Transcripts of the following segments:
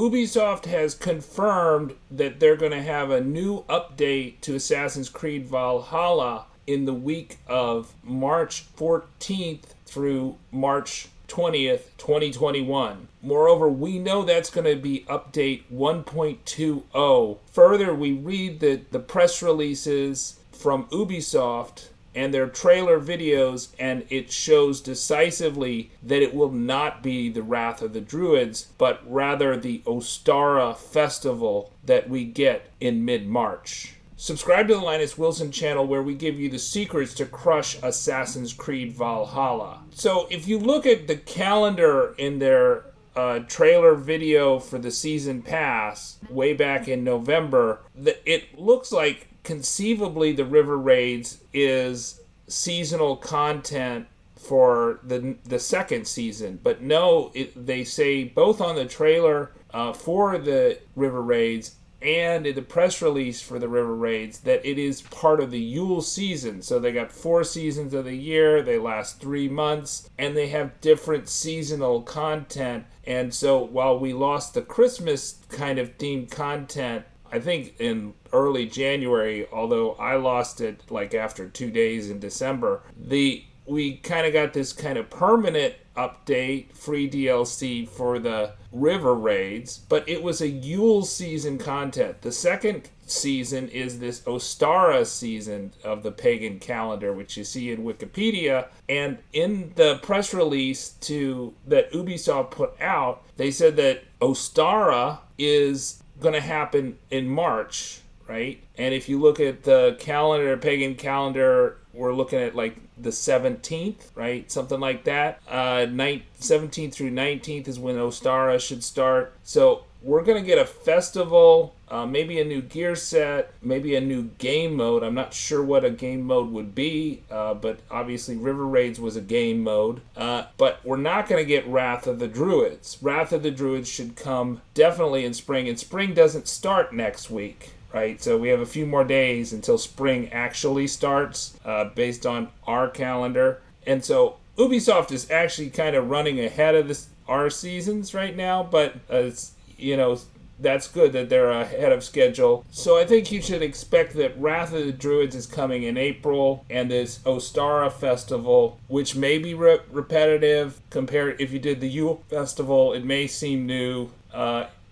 Ubisoft has confirmed that they're going to have a new update to Assassin's Creed Valhalla in the week of March 14th through March 20th, 2021. Moreover, we know that's going to be update 1.20. Further, we read that the press releases from Ubisoft and their trailer videos, and it shows decisively that it will not be the Wrath of the Druids, but rather the Ostara festival that we get in mid-March. Subscribe to the Linus Wilson channel where we give you the secrets to crush Assassin's Creed Valhalla. So if you look at the calendar in their trailer video for the season pass way back in November, it looks like conceivably the River Raids is seasonal content for the second season. But no, they say both on the trailer for the River Raids and in the press release for the River Raids that it is part of the YULE season. So they got 4 seasons of the year, they last 3 months, and they have different seasonal content. And so while we lost the Christmas kind of themed content, I think in early January, although I lost it like after 2 days in December, we kind of got this kind of permanent update, free DLC for the River Raids, but it was a YULE season content. The second season is this Ostara season of the pagan calendar, which you see in Wikipedia. And in the press release that Ubisoft put out, they said that Ostara is going to happen in March, right? And if you look at the calendar, pagan calendar, we're looking at like the 17th, right? Something like that. 17th through 19th is when Ostara should start. So we're going to get a festival, maybe a new gear set, maybe a new game mode. I'm not sure what a game mode would be, but obviously River Raids was a game mode. But we're not going to get Wrath of the Druids. Wrath of the Druids should come definitely in spring, and spring doesn't start next week. Right, so we have a few more days until spring actually starts based on our calendar. And so Ubisoft is actually kind of running ahead of our seasons right now, but that's good that they're ahead of schedule. So I think you should expect that Wrath of the Druids is coming in April, and this Ostara festival, which may be repetitive compared if you did the YULE festival, it may seem new.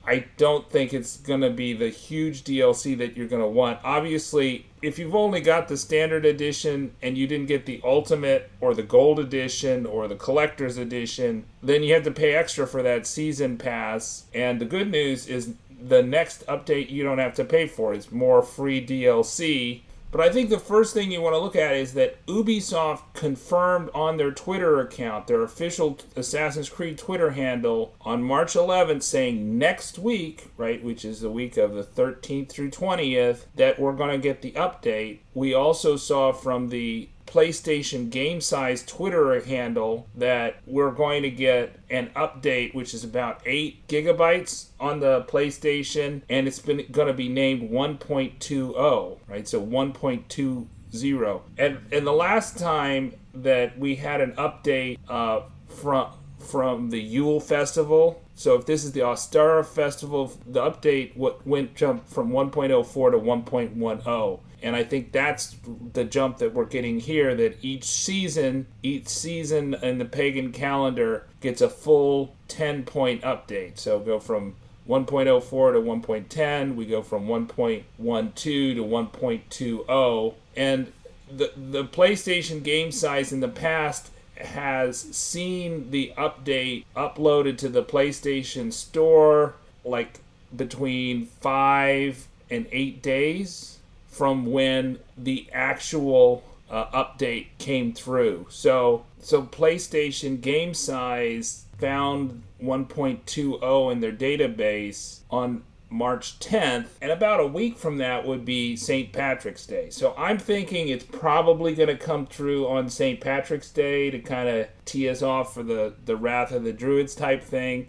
I don't think it's going to be the huge DLC that you're going to want. Obviously, if you've only got the standard edition and you didn't get the ultimate or the gold edition or the collector's edition, then you have to pay extra for that season pass. And the good news is the next update you don't have to pay for. It's more free DLC. But I think the first thing you want to look at is that Ubisoft confirmed on their Twitter account, their official Assassin's Creed Twitter handle, on March 11th saying next week, right, which is the week of the 13th through 20th, that we're going to get the update. We also saw from the PlayStation Game Size Twitter handle that we're going to get an update which is about 8 gigabytes on the PlayStation, and it's going to be named 1.20, right? So 1.20. And the last time that we had an update from the YULE festival, so if this is the Ostara festival, the update jumped from 1.04 to 1.10. And I think that's the jump that we're getting here, that each season in the pagan calendar gets a full 10-point update. So go from 1.04 to 1.10, we go from 1.12 to 1.20. And the PlayStation game size in the past has seen the update uploaded to the PlayStation Store like between 5 and 8 days from when the actual update came through. So PlayStation Game Size found 1.20 in their database on March 10th, and about a week from that would be St. Patrick's Day. So I'm thinking it's probably going to come through on St. Patrick's Day to kind of tee us off for the Wrath of the Druids type thing,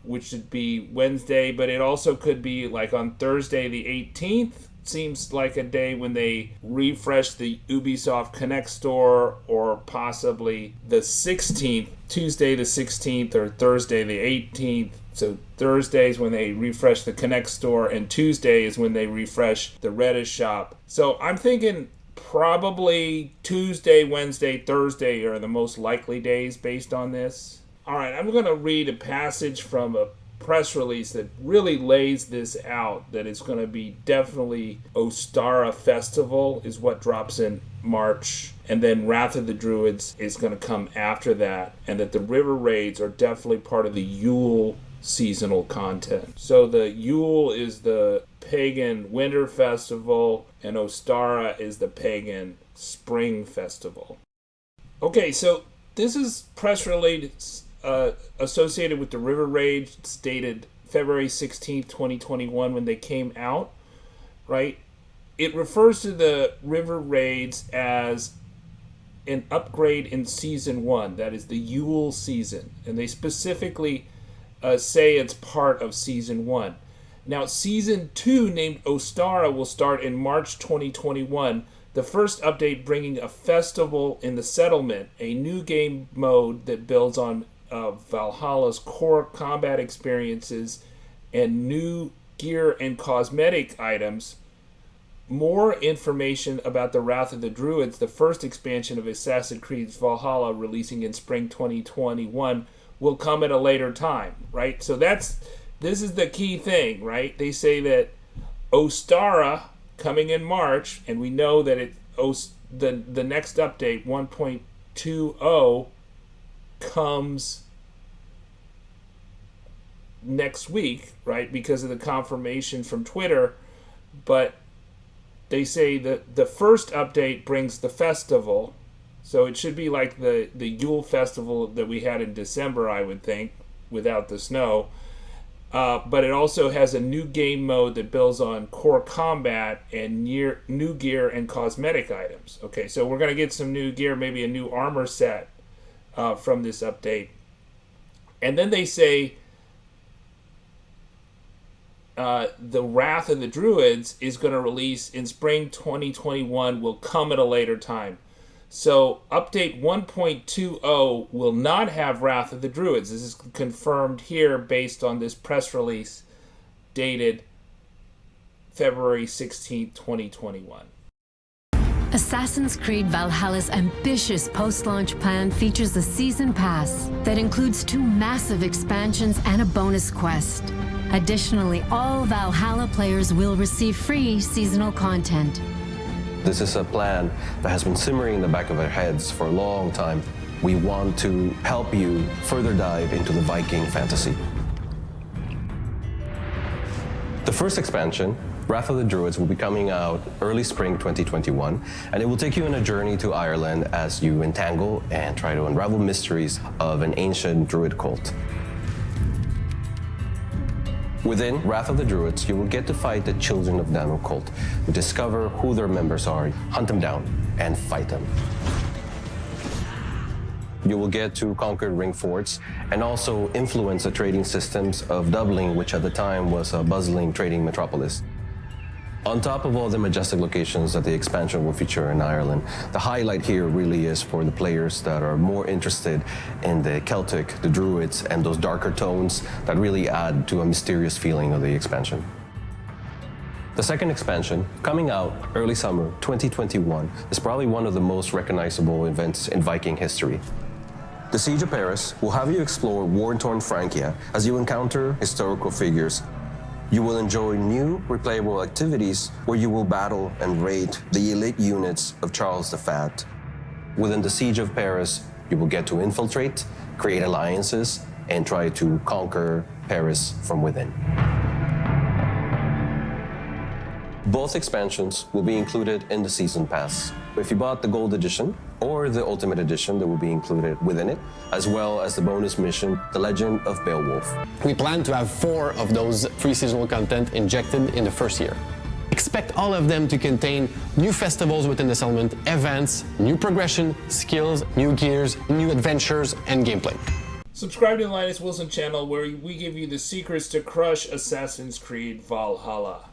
which should be Wednesday, but it also could be like on Thursday the 18th. Seems like a day when they refresh the Ubisoft Connect store, or possibly the 16th, Tuesday the 16th or Thursday the 18th So Thursday is when they refresh the Connect store, and Tuesday is when they refresh the Redis shop. So I'm thinking probably Tuesday, Wednesday, Thursday are the most likely days based on this. All right, I'm going to read a passage from a press release that really lays this out, that it's going to be definitely Ostara Festival is what drops in March, and then Wrath of the Druids is going to come after that, and that the river raids are definitely part of the YULE seasonal content. So the YULE is the pagan winter festival, and Ostara is the pagan spring festival. Okay, so this is press release associated with the river raids. It's dated February 16th, 2021 when they came out, right? It refers to the river raids as an upgrade in Season 1, that is the YULE season, and they specifically say it's part of Season 1. Now, Season 2, named Ostara, will start in March 2021, the first update bringing a festival in the settlement, a new game mode that builds on VALHALLA'S core combat experiences, and new gear and cosmetic items. More information about the Wrath of the Druids, the first expansion of Assassin's Creed Valhalla, releasing in spring 2021, will come at a later time, right? So this is the key thing, right? They say that Ostara coming in March, and we know that the next update 1.20 comes next week, right? Because of the confirmation from Twitter, but they say that the first update brings the festival, so it should be like the Yule festival that we had in December, I would think, without the snow. But it also has a new game mode that builds on core combat and new gear and cosmetic items. Okay, so we're going to get some new gear, maybe a new armor set from this update. And then they say the Wrath of the Druids is going to release in spring 2021, will come at a later time. So update 1.20 will not have Wrath of the Druids. This is confirmed here based on this press release dated February 16, 2021. Assassin's Creed Valhalla's ambitious post-launch plan features a season pass that includes 2 massive expansions and a bonus quest. Additionally, all Valhalla players will receive free seasonal content. This is a plan that has been simmering in the back of our heads for a long time. We want to help you further dive into the Viking fantasy. The first expansion, Wrath of the Druids, will be coming out early spring 2021, and it will take you on a journey to Ireland as you entangle and try to unravel mysteries of an ancient Druid cult. Within Wrath of the Druids, you will get to fight the Children of Dano cult, to discover who their members are, hunt them down, and fight them. You will get to conquer ring forts and also influence the trading systems of Dublin, which at the time was a bustling trading metropolis. On top of all the majestic locations that the expansion will feature in Ireland, the highlight here really is for the players that are more interested in the Celtic, the Druids, and those darker tones that really add to a mysterious feeling of the expansion. The second expansion, coming out early summer 2021, is probably one of the most recognizable events in Viking history. The Siege of Paris will have you explore war-torn Francia as you encounter historical figures. You will enjoy new replayable activities where you will battle and raid the elite units of Charles the Fat. Within the Siege of Paris, you will get to infiltrate, create alliances, and try to conquer Paris from within. Both expansions will be included in the Season Pass. If you bought the Gold Edition or the Ultimate Edition, that will be included within it, as well as the bonus mission, The Legend of Beowulf. We plan to have 4 of those free seasonal content injected in the first year. Expect all of them to contain new festivals within the settlement, events, new progression, skills, new gears, new adventures, and gameplay. Subscribe to the Linus Wilson channel, where we give you the secrets to crush Assassin's Creed Valhalla.